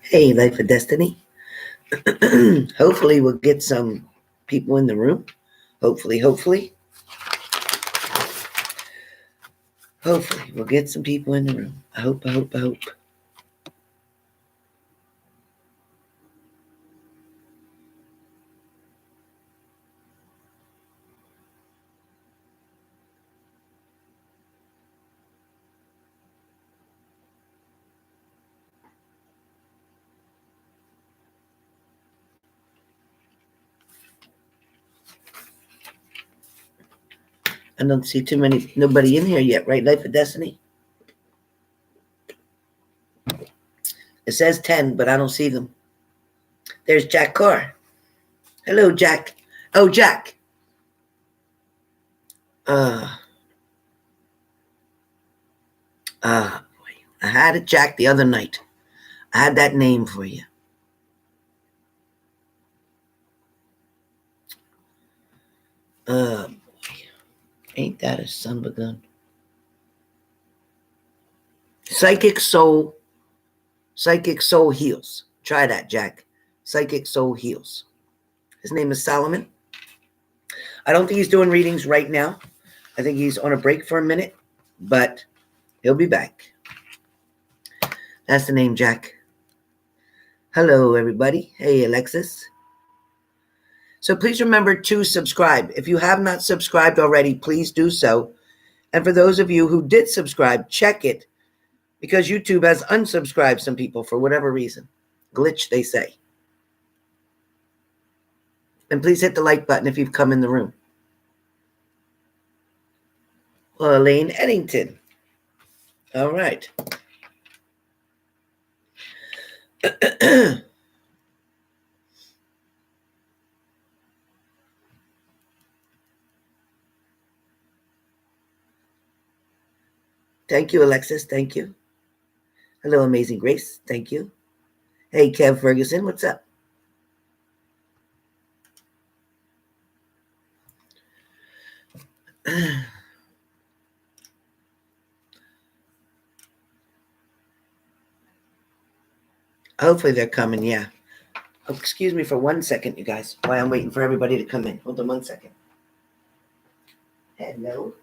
Hey, Life of Destiny. Hopefully, we'll get some people in the room. Hopefully, we'll get some people in the room. I hope. I don't see nobody in here yet, right? Life of Destiny. It says 10, but I don't see them. There's Jack Carr. Hello, Jack. Oh, Jack. I had it, Jack, the other night. I had that name for you. Boy. Ain't that a son of a gun? Psychic Soul Heals. Try that, Jack. Psychic Soul Heals. His name is Solomon. I don't think he's doing readings right now. I think he's on a break for a minute, but he'll be back. That's the name, Jack. Hello, everybody. Hey, Alexis. So please remember to subscribe. If you have not subscribed already, please do so. And for those of you who did subscribe, check it, because YouTube has unsubscribed some people for whatever reason. Glitch, they say. And please hit the like button if you've come in the room. Well, Elaine Eddington. All right. Thank you, Alexis. Thank you. Hello, Amazing Grace. Thank you. Hey, Kev Ferguson. What's up? Hopefully they're coming, yeah. Oh, excuse me for 1 second, you guys, while I'm waiting for everybody to come in. Hold on 1 second. Hello.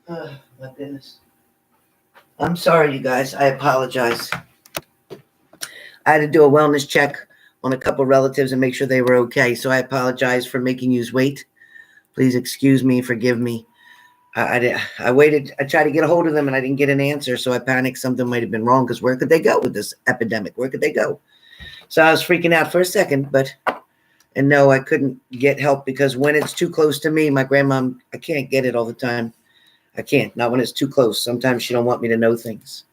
Oh, my goodness. I'm sorry, you guys. I apologize. I had to do a wellness check on a couple relatives and make sure they were okay. So I apologize for making you wait. Please excuse me, forgive me. I waited. I tried to get a hold of them and I didn't get an answer. So I panicked. Something might have been wrong because where could they go with this epidemic? Where could they go? So I was freaking out for a second, and no, I couldn't get help because when it's too close to me, my grandma, I can't get it all the time. I can't, not when it's too close. Sometimes she don't want me to know things.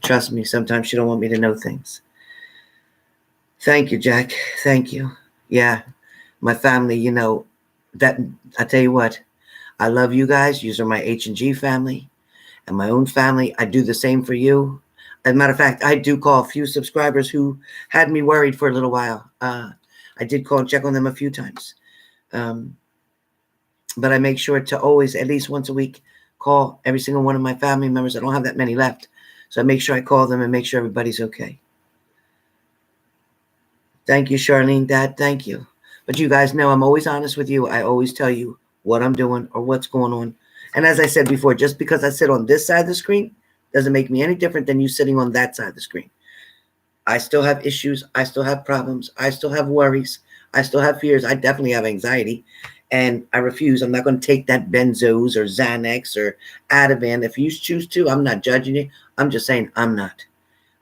Trust me, sometimes she don't want me to know things. Thank you, Jack. Thank you. Yeah, my family, that I tell you what, I love you guys. You are my H&G family and my own family. I do the same for you. As a matter of fact, I do call a few subscribers who had me worried for a little while. I did call and check on them a few times. But I make sure to always, at least once a week, call every single one of my family members. I don't have that many left. So I make sure I call them and make sure everybody's okay. Thank you, Charlene, Dad. Thank you. But you guys know I'm always honest with you. I always tell you what I'm doing or what's going on. And as I said before, just because I sit on this side of the screen doesn't make me any different than you sitting on that side of the screen. I still have issues. I still have problems. I still have worries. I still have fears. I definitely have anxiety. And I refuse. I'm not going to take that benzos or Xanax or Ativan. If you choose to, I'm not judging you. I'm just saying I'm not.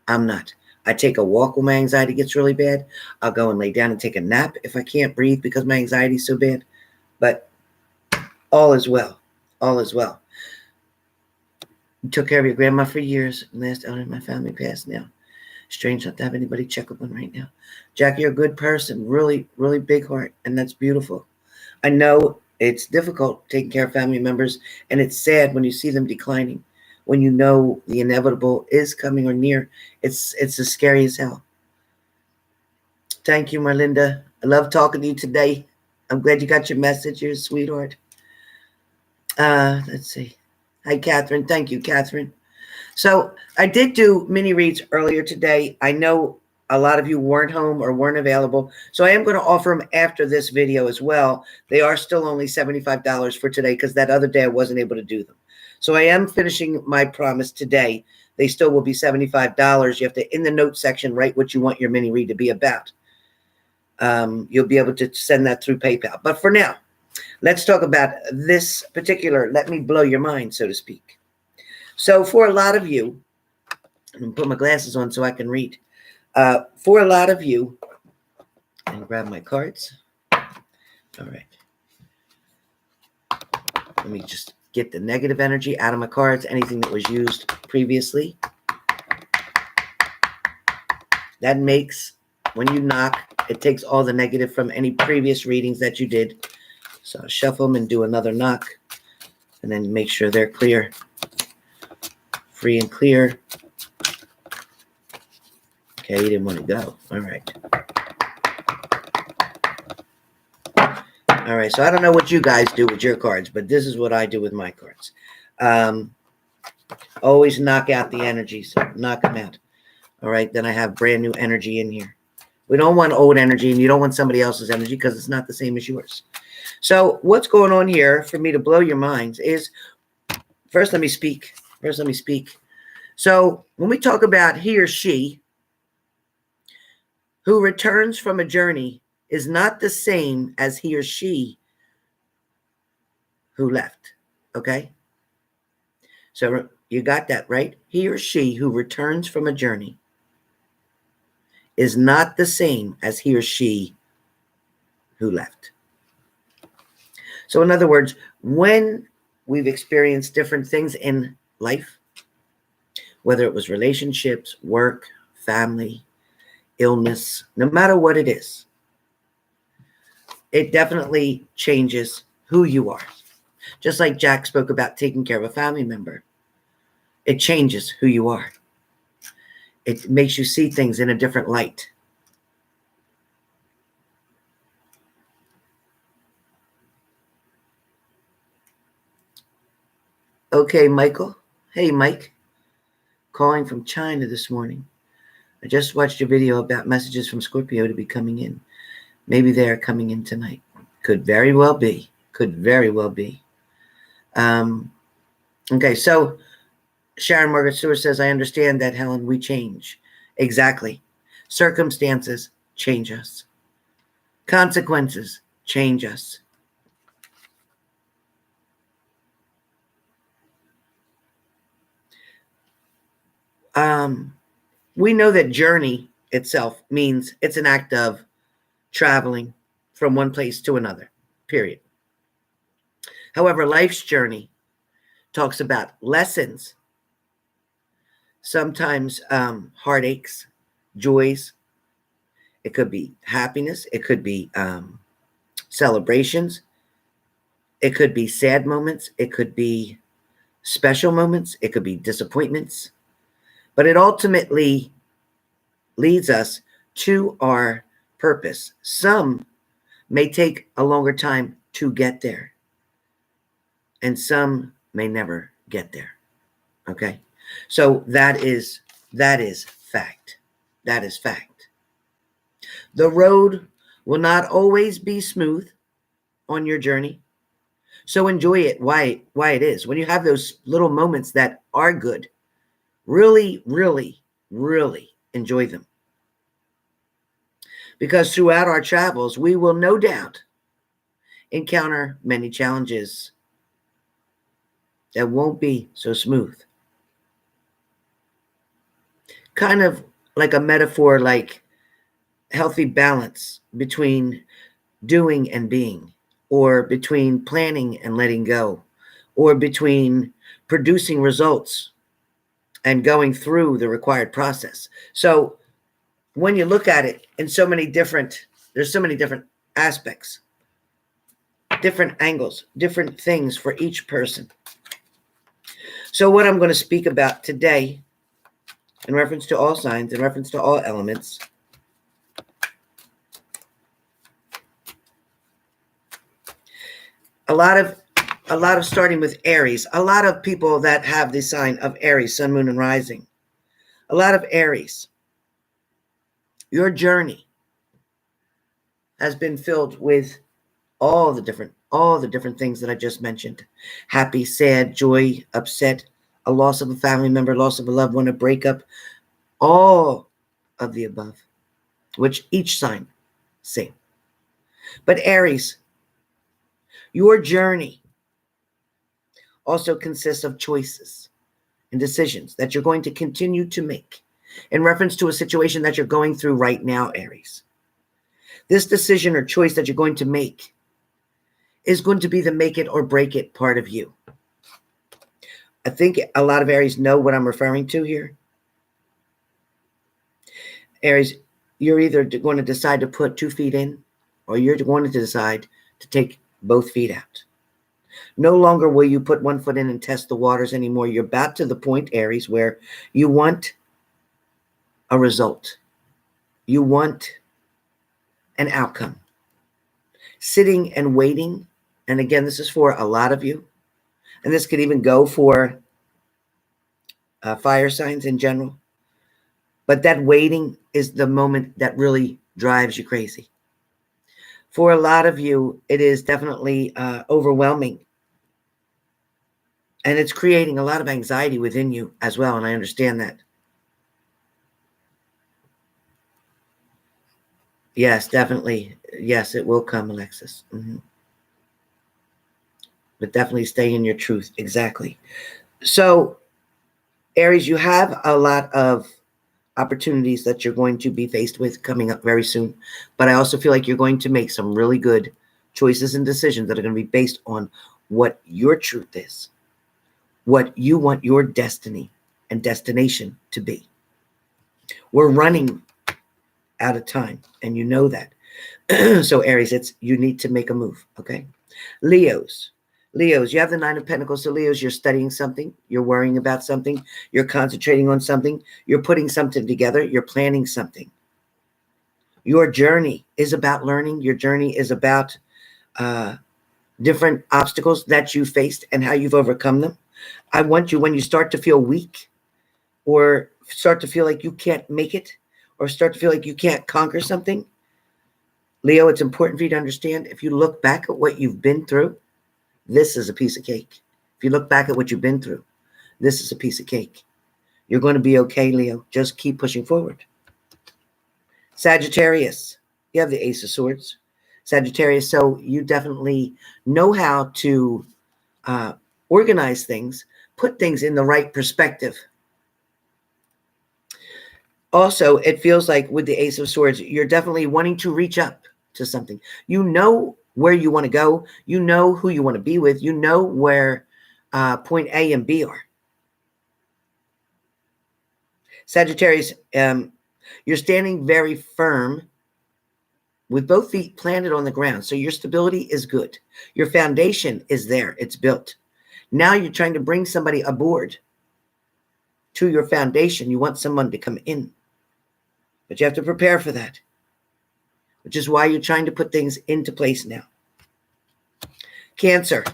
I'm not. I take a walk when my anxiety gets really bad. I'll go and lay down and take a nap if I can't breathe because my anxiety is so bad. But all is well. All is well. You took care of your grandma for years. Last elder in my family passed now. Strange not to have anybody check up on right now. Jack, you're a good person. Really, really big heart. And that's beautiful. I know it's difficult taking care of family members. And it's sad when you see them declining. When you know the inevitable is coming or near, it's as scary as hell. Thank you, Marlinda. I love talking to you today. I'm glad you got your message. You're a sweetheart. Let's see. Hi, Catherine. Thank you, Catherine. So I did do mini reads earlier today. I know a lot of you weren't home or weren't available. So I am going to offer them after this video as well. They are still only $75 for today because that other day I wasn't able to do them. So I am finishing my promise today. They still will be $75. You have to, in the notes section, write what you want your mini read to be about. You'll be able to send that through PayPal. But for now, let's talk about this particular, let me blow your mind, so to speak. So for a lot of you, I'm going to put my glasses on so I can read. For a lot of you, and grab my cards. All right. Let me just get the negative energy out of my cards, anything that was used previously. That makes, when you knock, it takes all the negative from any previous readings that you did. So I'll shuffle them and do another knock, and then make sure they're clear. Free and clear. Okay, you didn't want to go. All right. All right, so I don't know what you guys do with your cards, but this is what I do with my cards. Always knock out the energy, so knock them out. All right, then I have brand new energy in here. We don't want old energy, and you don't want somebody else's energy because it's not the same as yours. So what's going on here for me to blow your minds is, first let me speak. So when we talk about he or she who returns from a journey is not the same as he or she who left, okay? So you got that, right? He or she who returns from a journey is not the same as he or she who left. So in other words, when we've experienced different things in life, whether it was relationships, work, family, illness, no matter what it is, it definitely changes who you are. Just like Jack spoke about taking care of a family member, it changes who you are. It makes you see things in a different light. Okay, Michael. Hey, Mike. Calling from China this morning. I just watched your video about messages from Scorpio to be coming in. Maybe they are coming in tonight. Could very well be. Could very well be. Okay, so Sharon Margaret Stewart says, I understand that, Helen, we change. Exactly. Circumstances change us. Consequences change us. We know that journey itself means it's an act of traveling from one place to another, period. However, life's journey talks about lessons, sometimes heartaches, joys. It could be happiness. It could be celebrations. It could be sad moments. It could be special moments. It could be disappointments. But it ultimately leads us to our purpose. Some may take a longer time to get there, and some may never get there. Okay? So that is fact. That is fact. The road will not always be smooth on your journey. So enjoy it why it is. When you have those little moments that are good, really, really, really enjoy them. Because throughout our travels, we will no doubt encounter many challenges that won't be so smooth. Kind of like a metaphor, like healthy balance between doing and being, or between planning and letting go, or between producing results and going through the required process. So when you look at it in there's so many different aspects, different angles, different things for each person. So what I'm going to speak about today, in reference to all signs, in reference to all elements, a lot of starting with Aries, a lot of people that have the sign of Aries, sun, moon, and rising, a lot of Aries, your journey has been filled with all the different things that I just mentioned. Happy, sad, joy, upset, a loss of a family member, loss of a loved one, a breakup, all of the above, which each sign same. But Aries, your journey also consists of choices and decisions that you're going to continue to make in reference to a situation that you're going through right now, Aries. This decision or choice that you're going to make is going to be the make it or break it part of you. I think a lot of Aries know what I'm referring to here. Aries, you're either going to decide to put 2 feet in, or you're going to decide to take both feet out. No longer will you put 1 foot in and test the waters anymore. You're about to the point, Aries, where you want a result. You want an outcome. Sitting and waiting, and again, this is for a lot of you, and this could even go for fire signs in general. But that waiting is the moment that really drives you crazy. For a lot of you, it is definitely overwhelming. And it's creating a lot of anxiety within you as well, and I understand that. Yes, definitely. Yes, it will come, Alexis. Mm-hmm. But definitely stay in your truth. Exactly. So, Aries, you have a lot of opportunities that you're going to be faced with coming up very soon. But I also feel like you're going to make some really good choices and decisions that are going to be based on what your truth is, what you want your destiny and destination to be. We're running out of time, and you know that. So Aries, you need to make a move, okay? Leos, you have the 9 of Pentacles. So Leos, you're studying something, you're worrying about something, you're concentrating on something, you're putting something together, you're planning something. Your journey is about learning. Your journey is about different obstacles that you faced and how you've overcome them. I want you, when you start to feel weak or start to feel like you can't make it or start to feel like you can't conquer something, Leo, it's important for you to understand, if you look back at what you've been through, this is a piece of cake. If you look back at what you've been through, this is a piece of cake. You're going to be okay, Leo. Just keep pushing forward. Sagittarius, you have the Ace of Swords. Sagittarius, so you definitely know how to organize things, put things in the right perspective. Also, it feels like with the Ace of Swords, you're definitely wanting to reach up to something. You know where you want to go. You know who you want to be with. You know where point A and B are. Sagittarius, you're standing very firm with both feet planted on the ground. So your stability is good. Your foundation is there. It's built. Now you're trying to bring somebody aboard to your foundation. You want someone to come in. But you have to prepare for that, which is why you're trying to put things into place now. Cancer.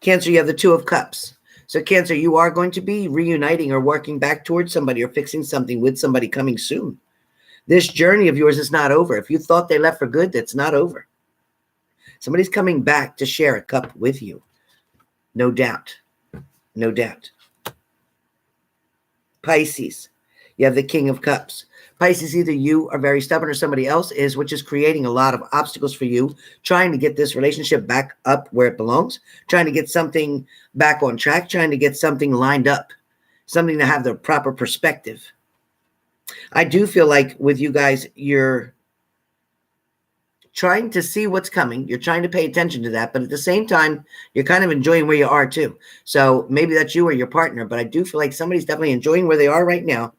Cancer, you have the Two of Cups. So Cancer, you are going to be reuniting or working back towards somebody or fixing something with somebody coming soon. This journey of yours is not over. If you thought they left for good, that's not over. Somebody's coming back to share a cup with you. No doubt. No doubt. Pisces, you have the King of Cups. Pisces, either you are very stubborn or somebody else is, which is creating a lot of obstacles for you, trying to get this relationship back up where it belongs, trying to get something back on track, trying to get something lined up, something to have the proper perspective. I do feel like with you guys, you're trying to see what's coming. You're trying to pay attention to that, but at the same time, you're kind of enjoying where you are too. So maybe that's you or your partner, but I do feel like somebody's definitely enjoying where they are right now,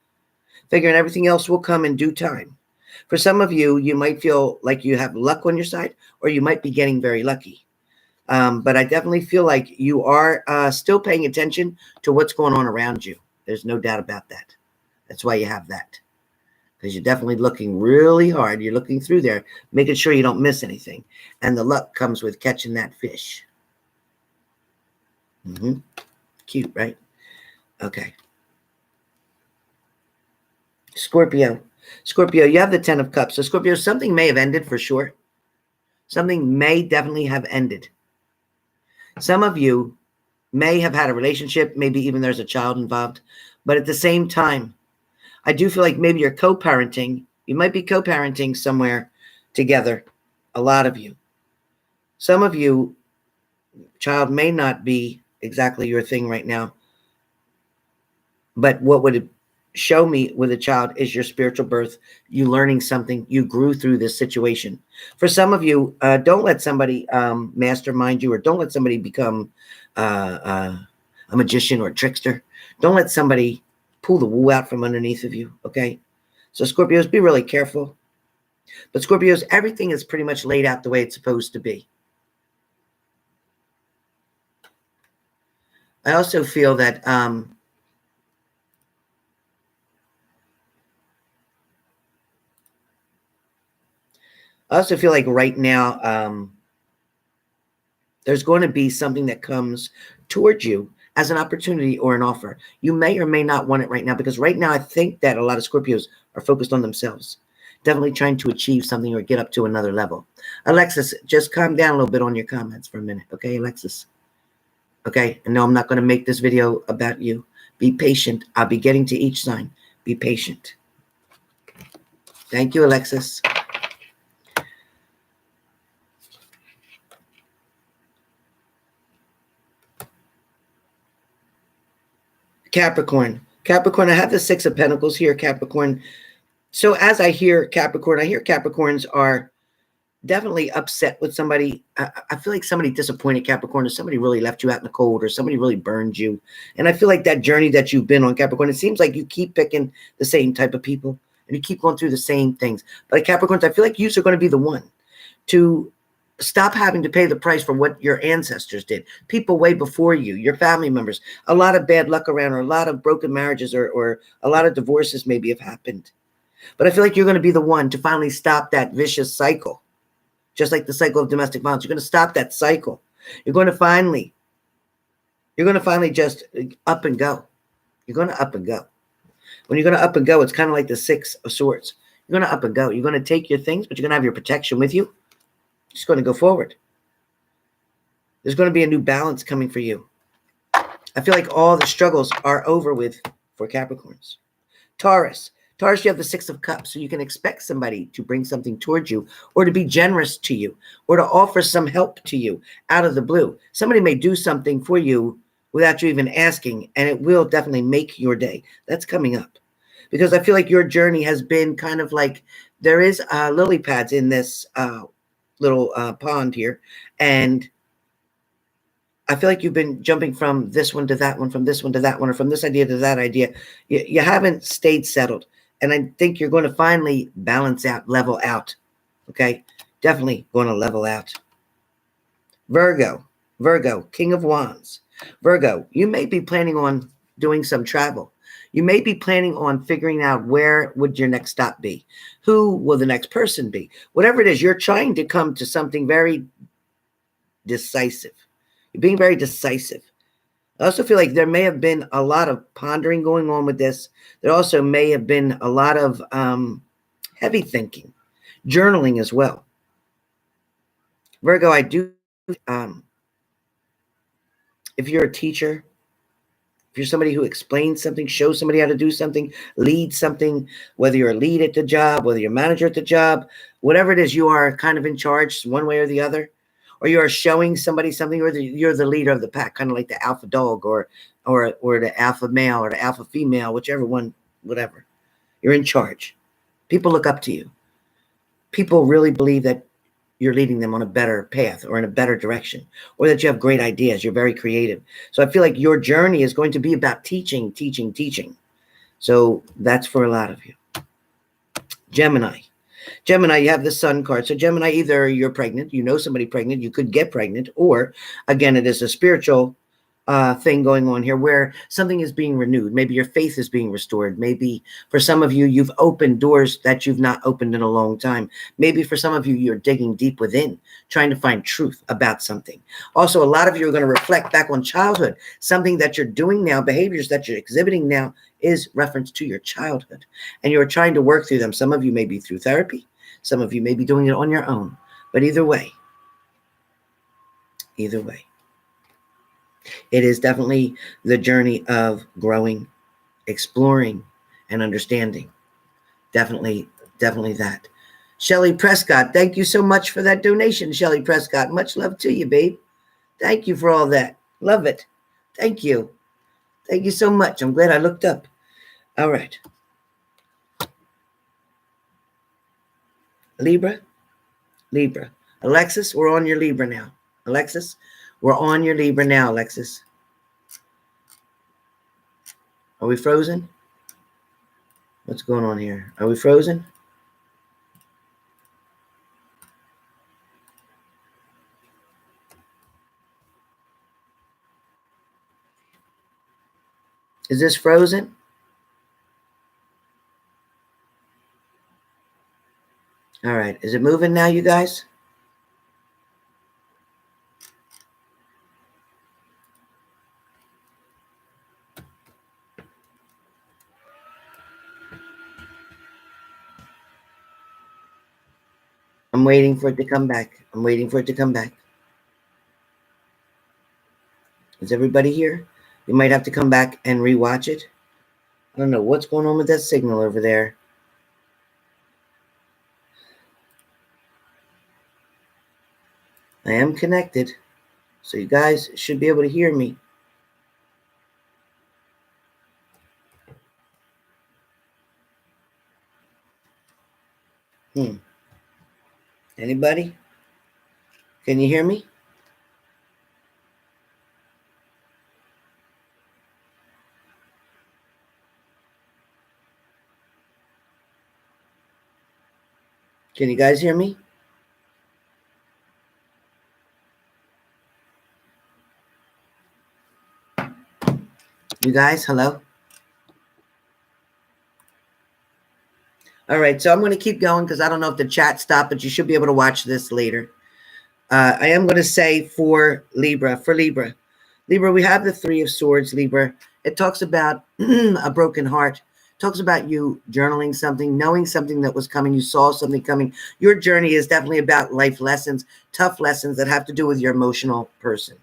figuring everything else will come in due time. For some of you, you might feel like you have luck on your side, or you might be getting very lucky. But I definitely feel like you are still paying attention to what's going on around you. There's no doubt about that. That's why you have that. Because you're definitely looking really hard. You're looking through there, making sure you don't miss anything. And the luck comes with catching that fish. Cute, right? Okay. Scorpio. Scorpio, you have the Ten of Cups. So Scorpio, something may have ended for sure. Something may definitely have ended. Some of you may have had a relationship. Maybe even there's a child involved. But at the same time, I do feel like maybe you're co-parenting. You might be co-parenting somewhere together. A lot of you. Some of you, child may not be exactly your thing right now. But what would it show me with a child is your spiritual birth, you learning something, you grew through this situation. For some of you, don't let somebody mastermind you, or don't let somebody become a magician or a trickster. Don't let somebody pull the wool out from underneath of you, okay? So Scorpios, be really careful. But Scorpios, everything is pretty much laid out the way it's supposed to be. I also feel that right now, there's going to be something that comes towards you as an opportunity or an offer. You may or may not want it right now, because right now I think that a lot of Scorpios are focused on themselves, definitely trying to achieve something or get up to another level. Alexis, just calm down a little bit on your comments for a minute. Okay, Alexis? Okay, and no, I'm not going to make this video about you. Be patient. I'll be getting to each sign. Be patient. Thank you, Alexis. Capricorn. Capricorn, I have the Six of Pentacles here, Capricorn. So as I hear Capricorn, I hear Capricorns are definitely upset with somebody. I feel like somebody disappointed Capricorn, or somebody really left you out in the cold, or somebody really burned you. And I feel like that journey that you've been on, Capricorn, it seems like you keep picking the same type of people, and you keep going through the same things. But Capricorns, I feel like you are going to be the one to stop having to pay the price for what your ancestors did. People way before you, your family members, a lot of bad luck around, or a lot of broken marriages, or a lot of divorces maybe have happened. But I feel like you're going to be the one to finally stop that vicious cycle. Just like the cycle of domestic violence. You're going to stop that cycle. You're going to finally just up and go. You're going to up and go. When you're going to up and go, it's kind of like the Six of Swords. You're going to up and go. You're going to take your things, but you're going to have your protection with you. Just going to go forward. There's going to be a new balance coming for you. I feel like all the struggles are over with for Capricorns. Taurus. Taurus, you have the Six of Cups, so you can expect somebody to bring something towards you or to be generous to you or to offer some help to you out of the blue. Somebody may do something for you without you even asking, and it will definitely make your day. That's coming up. Because I feel like your journey has been kind of like there is lily pads in this little pond here, and I feel like you've been jumping from this one to that one, from this one to that one, or from this idea to that idea. You haven't stayed settled. And I think you're going to finally balance out, level out. Okay? Definitely going to level out. Virgo, King of Wands. Virgo, you may be planning on doing some travel. You may be planning on figuring out where would your next stop be. Who will the next person be? Whatever it is, you're trying to come to something very decisive. You're being very decisive. I also feel like there may have been a lot of pondering going on with this. There also may have been a lot of heavy thinking, journaling as well. Virgo, I do, if you're a teacher, if you're somebody who explains something, shows somebody how to do something, leads something, whether you're a lead at the job, whether you're a manager at the job, whatever it is, you are kind of in charge one way or the other. Or you are showing somebody something, or you're the leader of the pack, kind of like the alpha dog or the alpha male or the alpha female, whichever one, whatever. You're in charge. People look up to you. People really believe that you're leading them on a better path or in a better direction, or that you have great ideas. You're very creative. So I feel like your journey is going to be about teaching. So that's for a lot of you. Gemini, you have the Sun card. So Gemini, either you're pregnant, you know somebody pregnant, you could get pregnant, or again, it is a spiritual thing going on here where something is being renewed. Maybe your faith is being restored. Maybe for some of you, you've opened doors that you've not opened in a long time. Maybe for some of you, you're digging deep within, trying to find truth about something. Also, a lot of you are going to reflect back on childhood. Something that you're doing now, behaviors that you're exhibiting now is reference to your childhood. And you're trying to work through them. Some of you may be through therapy. Some of you may be doing it on your own. But either way, it is definitely the journey of growing, exploring, and understanding. Definitely that. Shelly Prescott, thank you so much for that donation, Shelly Prescott. Much love to you, babe. Thank you for all that. Love it. Thank you. Thank you so much. I'm glad I looked up. All right. Libra. Alexis, we're on your Libra now. We're on your Libra now, Alexis. Are we frozen? What's going on here? Are we frozen? Is this frozen? All right. Is it moving now, you guys? I'm waiting for it to come back. Is everybody here? You might have to come back and rewatch it. I don't know what's going on with that signal over there. I am connected, so you guys should be able to hear me. Anybody? Can you hear me? Can you guys hear me? You guys, hello? All right, so I'm going to keep going because I don't know if the chat stopped, but you should be able to watch this later. I am going to say for Libra, we have the Three of Swords, Libra. It talks about a broken heart. It talks about you journaling something, knowing something that was coming. You saw something coming. Your journey is definitely about life lessons, tough lessons that have to do with your emotional person.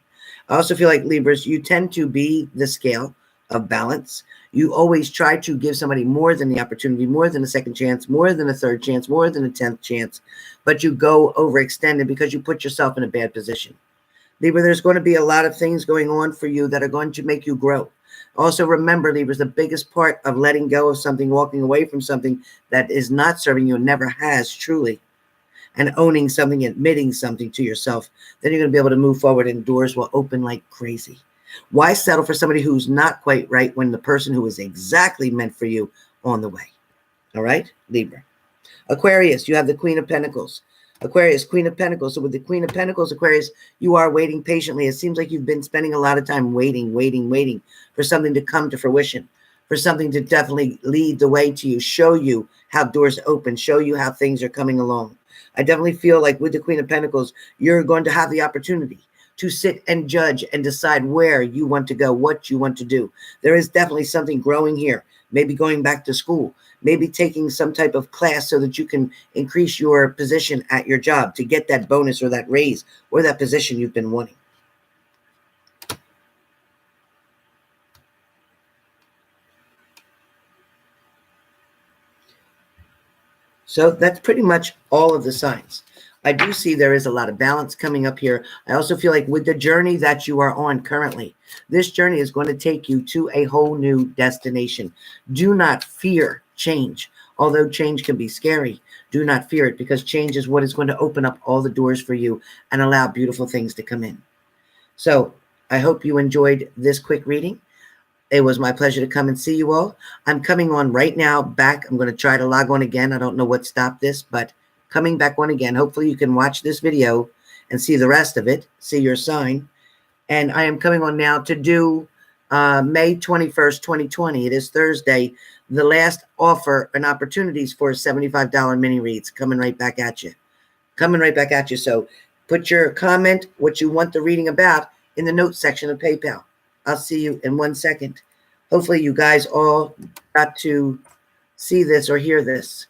I also feel like Libras, you tend to be the scale of balance. You always try to give somebody more than the opportunity, more than a second chance, more than a third chance, more than a 10th chance, but you go overextended because you put yourself in a bad position. Libra, there's going to be a lot of things going on for you that are going to make you grow. Also, remember, Libra, the biggest part of letting go of something, walking away from something that is not serving you and never has truly, and owning something, admitting something to yourself, then you're going to be able to move forward and doors will open like crazy. Why settle for somebody who's not quite right when the person who is exactly meant for you on the way? All right, Libra. Aquarius, you have the Queen of Pentacles. Aquarius, Queen of Pentacles. So with the Queen of Pentacles, Aquarius, you are waiting patiently. It seems like you've been spending a lot of time waiting for something to come to fruition, for something to definitely lead the way to you, show you how doors open, show you how things are coming along. I definitely feel like with the Queen of Pentacles, you're going to have the opportunity to sit and judge and decide where you want to go, what you want to do. There is definitely something growing here. Maybe going back to school, maybe taking some type of class so that you can increase your position at your job to get that bonus or that raise or that position you've been wanting. So that's pretty much all of the signs. I do see there is a lot of balance coming up here. I also feel like with the journey that you are on currently, this journey is going to take you to a whole new destination. Do not fear change. Although change can be scary, do not fear it, because change is what is going to open up all the doors for you and allow beautiful things to come in. So I hope you enjoyed this quick reading. It was my pleasure to come and see you all. I'm coming on right now back. I'm going to try to log on again. I don't know what stopped this, but coming back on again. Hopefully you can watch this video and see the rest of it, see your sign. And I am coming on now to do May 21st, 2020. It is Thursday. The last offer and opportunities for $75 mini reads coming right back at you. Coming right back at you. So put your comment, what you want the reading about, in the notes section of PayPal. I'll see you in 1 second. Hopefully you guys all got to see this or hear this.